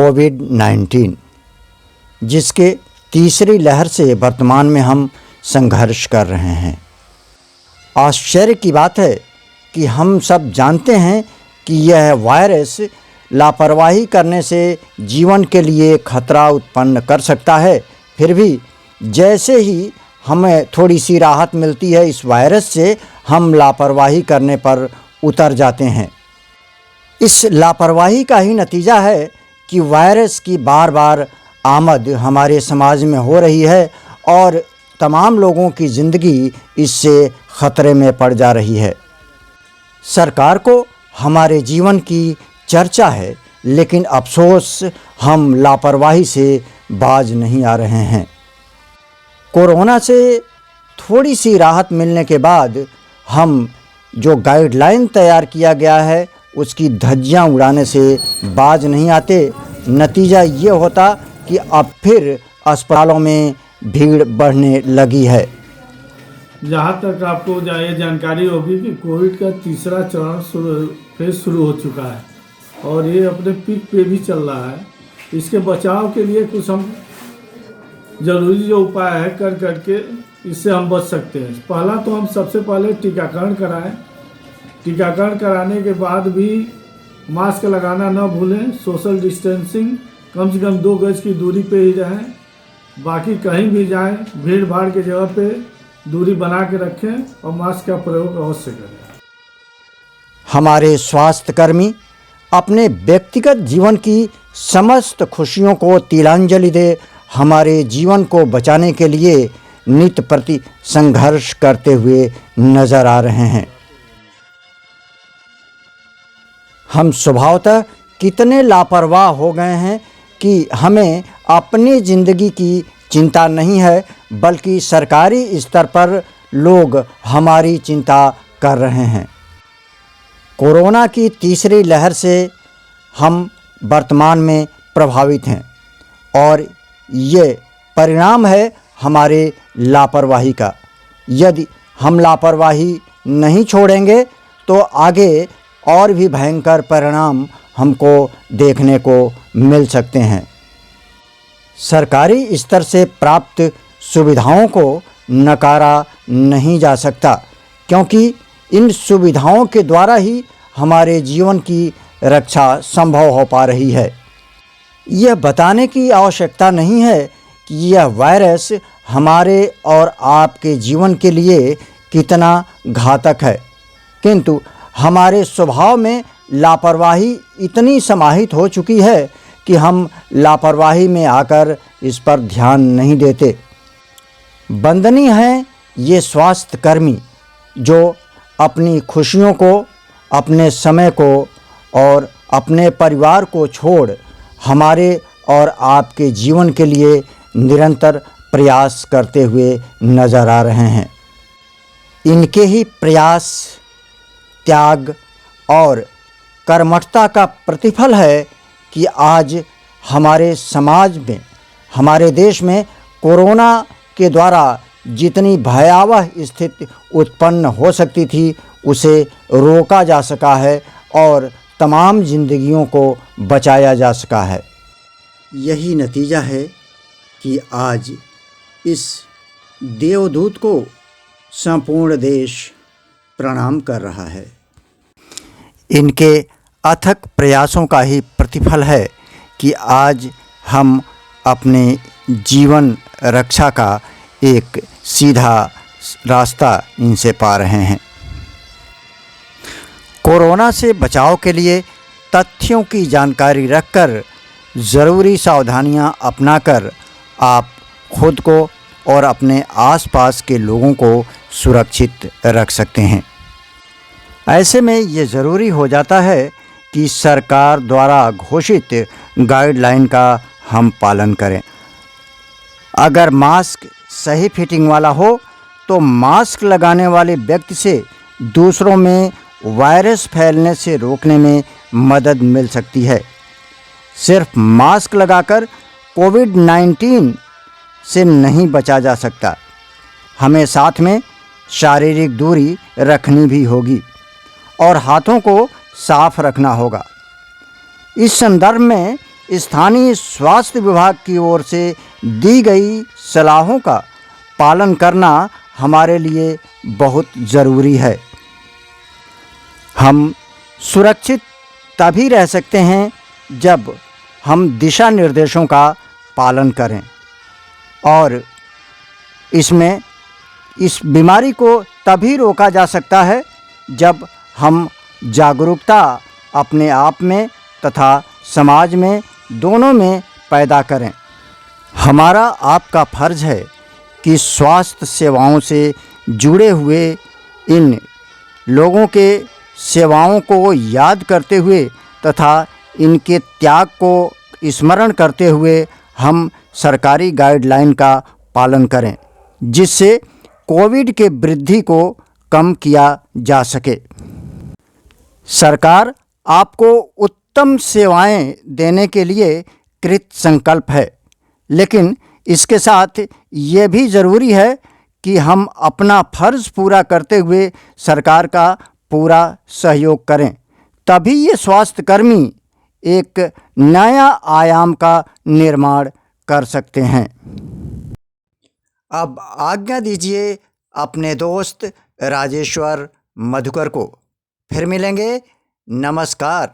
कोविड-19, जिसके तीसरी लहर से वर्तमान में हम संघर्ष कर रहे हैं। आश्चर्य की बात है कि हम सब जानते हैं कि यह वायरस लापरवाही करने से जीवन के लिए खतरा उत्पन्न कर सकता है। फिर भी जैसे ही हमें थोड़ी सी राहत मिलती है इस वायरस से, हम लापरवाही करने पर उतर जाते हैं। इस लापरवाही का ही नतीजा है कि वायरस की बार बार आमद हमारे समाज में हो रही है और तमाम लोगों की ज़िंदगी इससे खतरे में पड़ जा रही है। सरकार को हमारे जीवन की चर्चा है, लेकिन अफसोस हम लापरवाही से बाज नहीं आ रहे हैं। कोरोना से थोड़ी सी राहत मिलने के बाद हम जो गाइडलाइन तैयार किया गया है उसकी धज्जियां उड़ाने से बाज नहीं आते। नतीजा ये होता कि अब फिर अस्पतालों में भीड़ बढ़ने लगी है। जहाँ तक आपको ये जानकारी होगी कि कोविड का तीसरा चरण फेज शुरू हो चुका है और ये अपने पीक पे भी चल रहा है। इसके बचाव के लिए कुछ हम जरूरी जो उपाय है कर करके इससे हम बच सकते हैं। पहला तो हम सबसे पहले टीकाकरण कराएं। टीकाकरण कराने के बाद भी मास्क लगाना न भूलें। सोशल डिस्टेंसिंग, कम से कम 2 गज की दूरी पे ही रहें। बाकी कहीं भी जाएं, भीड़ भाड़ की जगह पे दूरी बना के रखें और मास्क का प्रयोग अवश्य करें। हमारे स्वास्थ्यकर्मी अपने व्यक्तिगत जीवन की समस्त खुशियों को तिलांजलि दे हमारे जीवन को बचाने के लिए नित्य प्रति संघर्ष करते हुए नजर आ रहे हैं। हम स्वभावतः कितने लापरवाह हो गए हैं कि हमें अपनी ज़िंदगी की चिंता नहीं है, बल्कि सरकारी स्तर पर लोग हमारी चिंता कर रहे हैं। कोरोना की तीसरी लहर से हम वर्तमान में प्रभावित हैं और ये परिणाम है हमारे लापरवाही का। यदि हम लापरवाही नहीं छोड़ेंगे तो आगे और भी भयंकर परिणाम हमको देखने को मिल सकते हैं। सरकारी स्तर से प्राप्त सुविधाओं को नकारा नहीं जा सकता, क्योंकि इन सुविधाओं के द्वारा ही हमारे जीवन की रक्षा संभव हो पा रही है। यह बताने की आवश्यकता नहीं है कि यह वायरस हमारे और आपके जीवन के लिए कितना घातक है, किंतु हमारे स्वभाव में लापरवाही इतनी समाहित हो चुकी है कि हम लापरवाही में आकर इस पर ध्यान नहीं देते। वंदनीय हैं ये स्वास्थ्यकर्मी जो अपनी खुशियों को, अपने समय को और अपने परिवार को छोड़ हमारे और आपके जीवन के लिए निरंतर प्रयास करते हुए नजर आ रहे हैं। इनके ही प्रयास, त्याग और कर्मठता का प्रतिफल है कि आज हमारे समाज में, हमारे देश में कोरोना के द्वारा जितनी भयावह स्थिति उत्पन्न हो सकती थी उसे रोका जा सका है और तमाम जिंदगियों को बचाया जा सका है। यही नतीजा है कि आज इस देवदूत को संपूर्ण देश प्रणाम कर रहा है। इनके अथक प्रयासों का ही प्रतिफल है कि आज हम अपने जीवन रक्षा का एक सीधा रास्ता इनसे पा रहे हैं। कोरोना से बचाव के लिए तथ्यों की जानकारी रखकर ज़रूरी सावधानियां अपनाकर आप खुद को और अपने आसपास के लोगों को सुरक्षित रख सकते हैं। ऐसे में ये ज़रूरी हो जाता है कि सरकार द्वारा घोषित गाइडलाइन का हम पालन करें। अगर मास्क सही फिटिंग वाला हो तो मास्क लगाने वाले व्यक्ति से दूसरों में वायरस फैलने से रोकने में मदद मिल सकती है। सिर्फ मास्क लगाकर कोविड-19 से नहीं बचा जा सकता, हमें साथ में शारीरिक दूरी रखनी भी होगी और हाथों को साफ रखना होगा। इस संदर्भ में स्थानीय स्वास्थ्य विभाग की ओर से दी गई सलाहों का पालन करना हमारे लिए बहुत ज़रूरी है। हम सुरक्षित तभी रह सकते हैं जब हम दिशा निर्देशों का पालन करें और इसमें इस बीमारी को तभी रोका जा सकता है जब हम जागरूकता अपने आप में तथा समाज में दोनों में पैदा करें। हमारा आपका फर्ज है कि स्वास्थ्य सेवाओं से जुड़े हुए इन लोगों के सेवाओं को याद करते हुए तथा इनके त्याग को स्मरण करते हुए हम सरकारी गाइडलाइन का पालन करें, जिससे कोविड के वृद्धि को कम किया जा सके। सरकार आपको उत्तम सेवाएं देने के लिए कृत संकल्प है, लेकिन इसके साथ ये भी ज़रूरी है कि हम अपना फर्ज पूरा करते हुए सरकार का पूरा सहयोग करें। तभी ये स्वास्थ्यकर्मी एक नया आयाम का निर्माण कर सकते हैं। अब आज्ञा दीजिए अपने दोस्त राजेश्वर मधुकर को। फिर मिलेंगे। नमस्कार।